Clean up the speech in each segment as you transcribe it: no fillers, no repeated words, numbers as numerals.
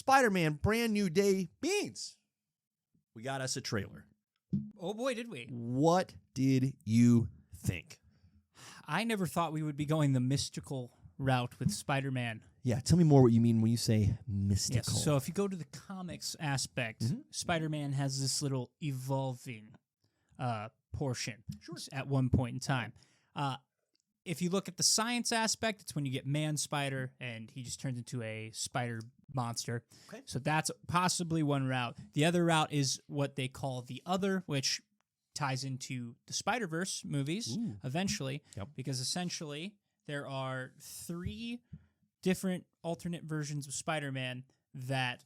Spider-Man Brand New Day Beans. We got us a trailer. Oh boy, did we. What did you think? I never thought we would be going the mystical route with Spider-Man. Yeah, tell me more what you mean when you say mystical. Yes, so if you go to the comics aspect, Spider-Man has this little evolving portion at one point in time. If you look at the science aspect, it's when you get Man-Spider, and he just turns into a spider monster. Okay. So that's possibly one route. The other route is what they call the Other, which ties into the Spider-Verse movies eventually, because essentially there are 3 different alternate versions of Spider-Man that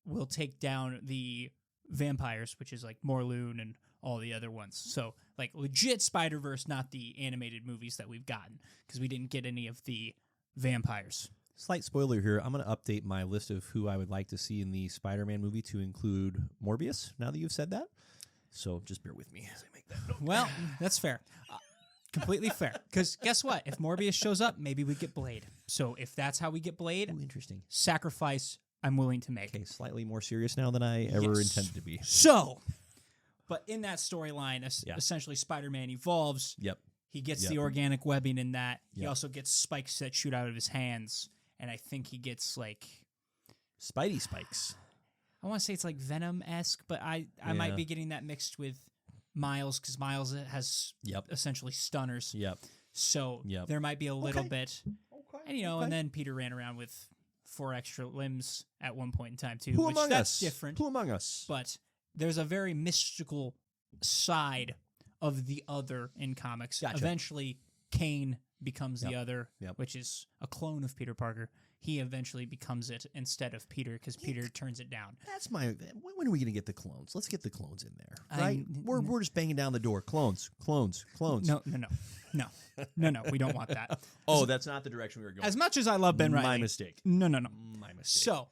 will take down the vampires, which is like Morlun and all the other ones. So, like, legit Spider-Verse, not the animated movies that we've gotten, because we didn't get any of the vampires. Slight spoiler here. I'm going to update my list of who I would like to see in the Spider-Man movie to include Morbius, now that you've said that. So just bear with me as I make that note. Well, that's fair. Completely fair. Because guess what? If Morbius shows up, maybe we get Blade. So if that's how we get Blade, Interesting. sacrifice I'm willing to make. Okay, slightly more serious now than I ever intended to be. So, but in that storyline, essentially Spider-Man evolves. Yep. He gets the organic webbing in that. He also gets spikes that shoot out of his hands. And I think he gets like... Spidey spikes. I want to say it's like Venom-esque, but I might be getting that mixed with Miles, because Miles has essentially stunners. Yep. So there might be a little bit. Okay. And, and then Peter ran around with 4 extra limbs at one point in time, too. Who which among that's us? different. Who among us? But there's a very mystical side of the Other in comics. Gotcha. Eventually, Kane becomes the Other, which is a clone of Peter Parker. He eventually becomes it instead of Peter, because Peter turns it down. That's my... When are we going to get the clones? Let's get the clones in there, right? We're just banging down the door. Clones. No. We don't want that. Oh, that's not the direction we were going. As much as I love Ben Reilly. My mistake. No. My mistake. So,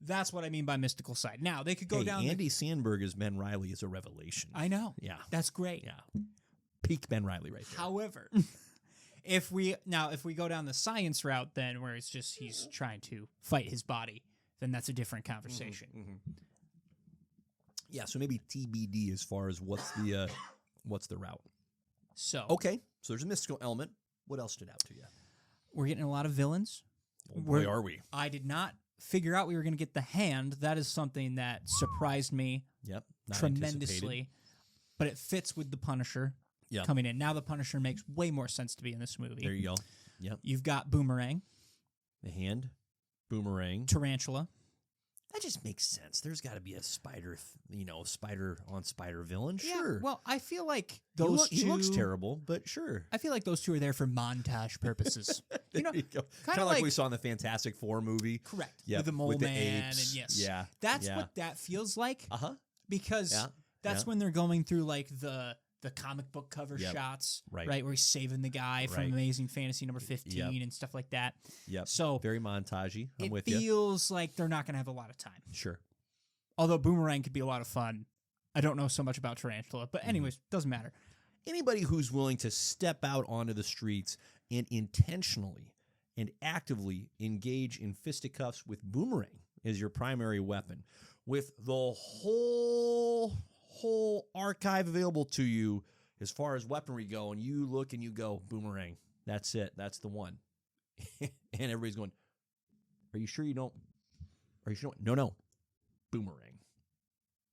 that's what I mean by mystical side. Now, they could go down... Andy Samberg as Ben Reilly is a revelation. I know. Yeah. That's great. Yeah. Peak Ben Reilly right there. However... If we go down the science route, then where it's just he's trying to fight his body, then that's a different conversation. Yeah, so maybe TBD as far as what's the route. So okay, so there's a mystical element. What else stood out to you? We're getting a lot of villains. Oh, boy, are we? I did not figure out we were going to get the Hand. That is something that surprised me. Yep, tremendously, but it fits with the Punisher. Coming in. Now the Punisher makes way more sense to be in this movie. There you go. Yep. You've got Boomerang. The Hand. Boomerang. Tarantula. That just makes sense. There's got to be a spider, spider on spider villain. Yeah, sure. Well, I feel like those two... He looks terrible, but sure. I feel like those two are there for montage purposes. Kind of like we saw in the Fantastic Four movie. Correct. Yep. With the Mole with the Man. apes. And yes. Yeah. That's what that feels like. Uh-huh. Because that's when they're going through like the comic book cover shots, right? Where he's saving the guy from Amazing Fantasy number 15 and stuff like that. Yep. So very montagey. I'm with you. It you. feels like they're not going to have a lot of time. Sure. Although Boomerang could be a lot of fun. I don't know so much about Tarantula, but anyways, doesn't matter. Anybody who's willing to step out onto the streets and intentionally and actively engage in fisticuffs with Boomerang as your primary weapon, with the whole archive available to you as far as weaponry go, and you look and you go, Boomerang, that's it, that's the one. And everybody's going, are you sure you don't? Are you sure? No, Boomerang.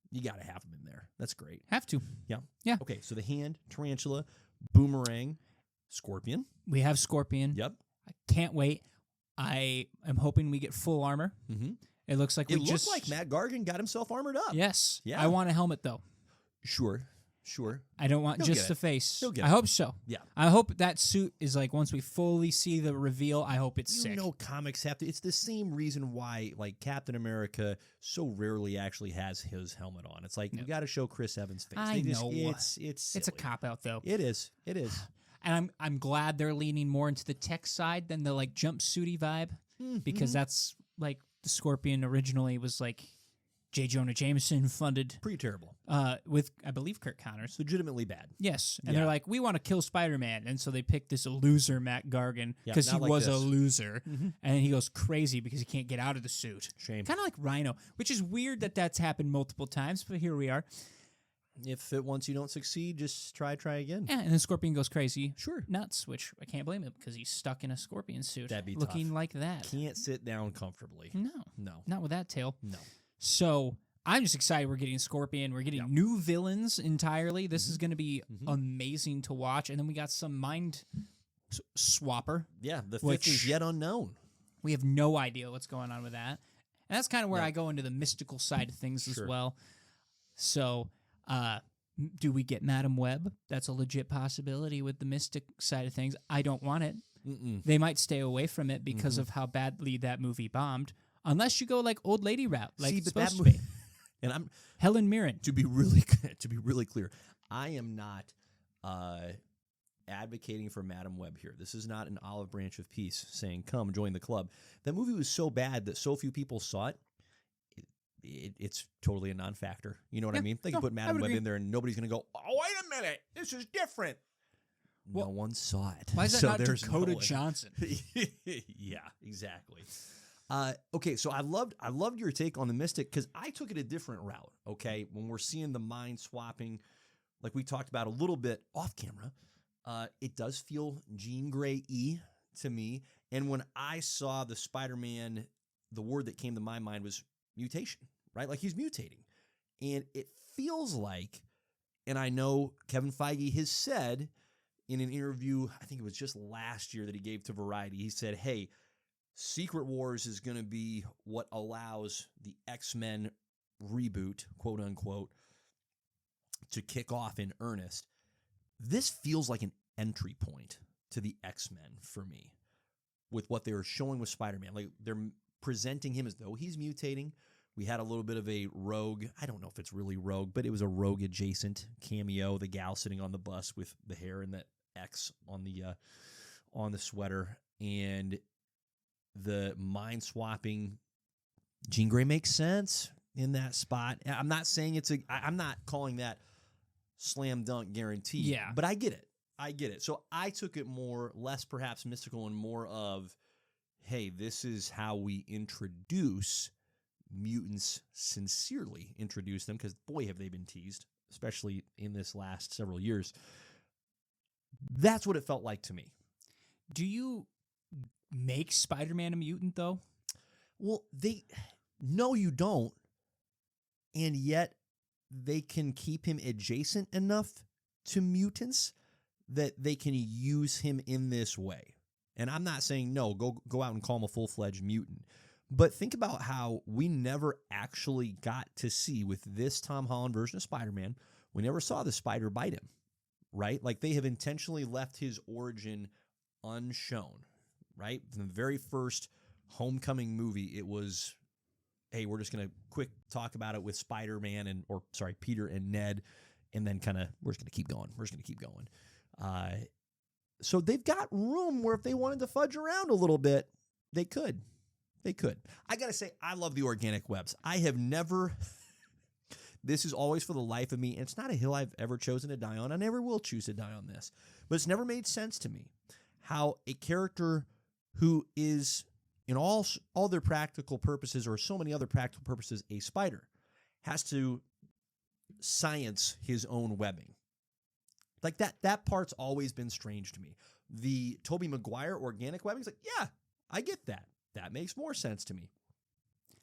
You got to have him in there. That's great. Have to. Yeah. Okay, so the Hand, Tarantula, Boomerang, Scorpion. We have Scorpion. Yep. I can't wait. I am hoping we get full armor. Mm-hmm. It looks like it looks like Matt Gargan got himself armored up. Yes. Yeah. I want a helmet though. Sure. I don't want just the face. I hope so. Yeah. I hope that suit is like, once we fully see the reveal, I hope it's sick. Comics have to. It's the same reason why, like, Captain America so rarely actually has his helmet on. It's like, you got to show Chris Evans' face. I know. It's a cop-out, though. It is. And I'm glad they're leaning more into the tech side than the, like, jumpsuity vibe, because that's, like, the Scorpion originally was, like, J. Jonah Jameson funded Pretty terrible. with, I believe, Kirk Connors. Legitimately bad. Yes. And Yeah. they're like, we want to kill Spider-Man. And so they picked this loser, Matt Gargan, Yeah, because he not like was a this. loser. And he goes crazy because he can't get out of the suit. Shame. Kind of like Rhino, which is weird that that's happened multiple times, but here we are. If once you don't succeed, just try again. Yeah, and then Scorpion goes crazy. Sure. Nuts, which I can't blame him because he's stuck in a Scorpion suit. That'd be looking tough. like that. Can't sit down comfortably. No, No. not with that tail. No. So I'm just excited we're getting Scorpion. We're getting new villains entirely. This is going to be amazing to watch. And then we got some Mind Swapper. Yeah, the fifth Which- is yet unknown. We have no idea what's going on with that. And that's kind of where I go into the mystical side of things as well. So, do we get Madam Web? That's a legit possibility with the mystic side of things. I don't want it. They might stay away from it because of how badly that movie bombed. Unless you go like old lady route, like See, it's but that supposed to movie, be. and I'm Helen Mirren. to be really clear, I am not advocating for Madam Web here. This is not an olive branch of peace saying, come join the club. That movie was so bad that so few people saw it. It's totally a non-factor. You know what I mean? They can put Madam Web in there and nobody's going to go, oh, wait a minute, this is different. No one saw it. Why is that So not there's Dakota no way. Johnson? Yeah, exactly. Okay, so I loved your take on the Mystic because I took it a different route. Okay, when we're seeing the mind swapping, like we talked about a little bit off camera, it does feel Jean Grey-y to me. And when I saw the Spider-Man, the word that came to my mind was mutation, right? Like he's mutating, and it feels like, and I know Kevin Feige has said in an interview, I think it was just last year that he gave to Variety, he said, hey, Secret Wars is going to be what allows the X-Men reboot, quote unquote, to kick off in earnest. This feels like an entry point to the X-Men for me with what they were showing with Spider-Man. Like they're presenting him as though he's mutating. We had a little bit of a Rogue, I don't know if it's really Rogue, but it was a Rogue adjacent cameo, the gal sitting on the bus with the hair and that X on the sweater, and the mind swapping Jean Grey makes sense in that spot. I'm not saying I'm not calling that slam dunk guarantee. Yeah. But I get it. So I took it less perhaps mystical and more of, hey, this is how we introduce mutants, sincerely introduce them, because boy, have they been teased, especially in this last several years. That's what it felt like to me. Do you make Spider-Man a mutant, though? Well, no, you don't. And yet they can keep him adjacent enough to mutants that they can use him in this way. And I'm not saying, no, go out and call him a full-fledged mutant. But think about how we never actually got to see, with this Tom Holland version of Spider-Man, we never saw the spider bite him, right? Like they have intentionally left his origin unshown, right? In the very first Homecoming movie, it was, hey, we're just going to quick talk about it with Spider-Man Peter and Ned, and then kind of we're just going to keep going. So they've got room where if they wanted to fudge around a little bit, they could. I got to say, I love the organic webs. I have never, this is always for the life of me, and it's not a hill I've ever chosen to die on. I never will choose to die on this. But it's never made sense to me how a character who is, in all their practical purposes, or so many other practical purposes, a spider, has to science his own webbing. Like that part's always been strange to me. The Tobey Maguire organic webbing is like, yeah, I get that. That makes more sense to me.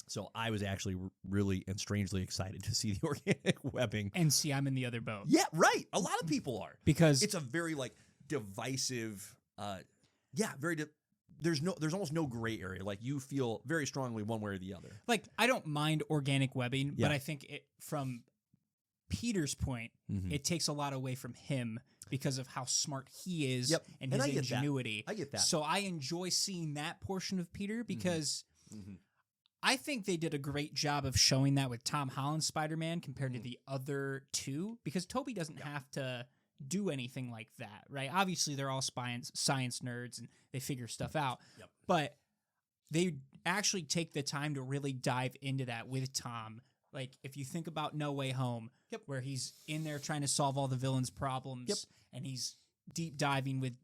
So I was actually really and strangely excited to see the organic webbing. And see, I'm in the other boat. Yeah, right. A lot of people are. Because it's a very divisive, there's almost no gray area. Like you feel very strongly one way or the other. Like I don't mind organic webbing, but I think it, from Peter's point, it takes a lot away from him because of how smart he is and his ingenuity. I get that. So I enjoy seeing that portion of Peter because I think they did a great job of showing that with Tom Holland's Spider-Man compared to the other two, because Tobey doesn't have to do anything like that, right? Obviously, they're all science nerds and they figure stuff out, but they actually take the time to really dive into that with Tom Like, if you think about No Way Home, Yep. where he's in there trying to solve all the villains' problems, Yep. and he's deep diving with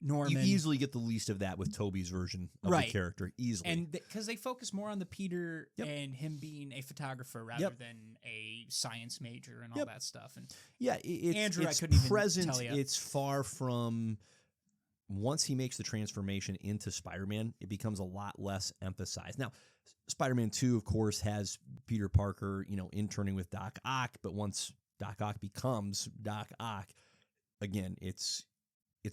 Norman. You easily get the least of that with Toby's version of Right. the character, easily. And because they focus more on the Peter Yep. and him being a photographer rather Yep. than a science major and all Yep. that stuff. And yeah, Andrew, I it's couldn't even present. tell ya. It's far from. Once he makes the transformation into Spider-Man, it becomes a lot less emphasized. Now, Spider-Man 2, of course, has Peter Parker, interning with Doc Ock, but once Doc Ock becomes Doc Ock, again, it's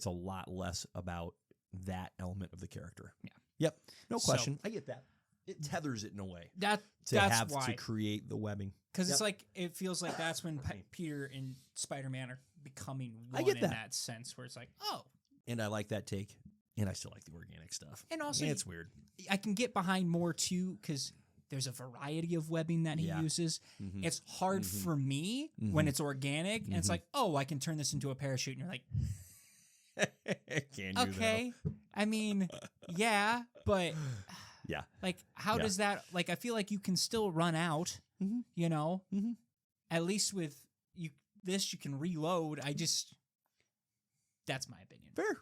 a lot less about that element of the character. Yeah. Yep. No So- question. I get that. It tethers it in a way that's have why. to create the webbing. Because Yep. it's like, it feels like that's when Peter and Spider-Man are becoming I one get in that. that sense, where it's like, oh. And I like that take. And I still like the organic stuff. And also, it's weird. I can get behind more too, because there's a variety of webbing that he Yeah. uses. Mhm. It's hard for me when it's organic, and it's like, oh, I can turn this into a parachute, and you're like, Can you, okay. I mean, yeah, but Yeah. like, how Yeah. does that? Like, I feel like you can still run out. Mhm. You know, Mhm. at least with you can reload. That's my opinion. Fair.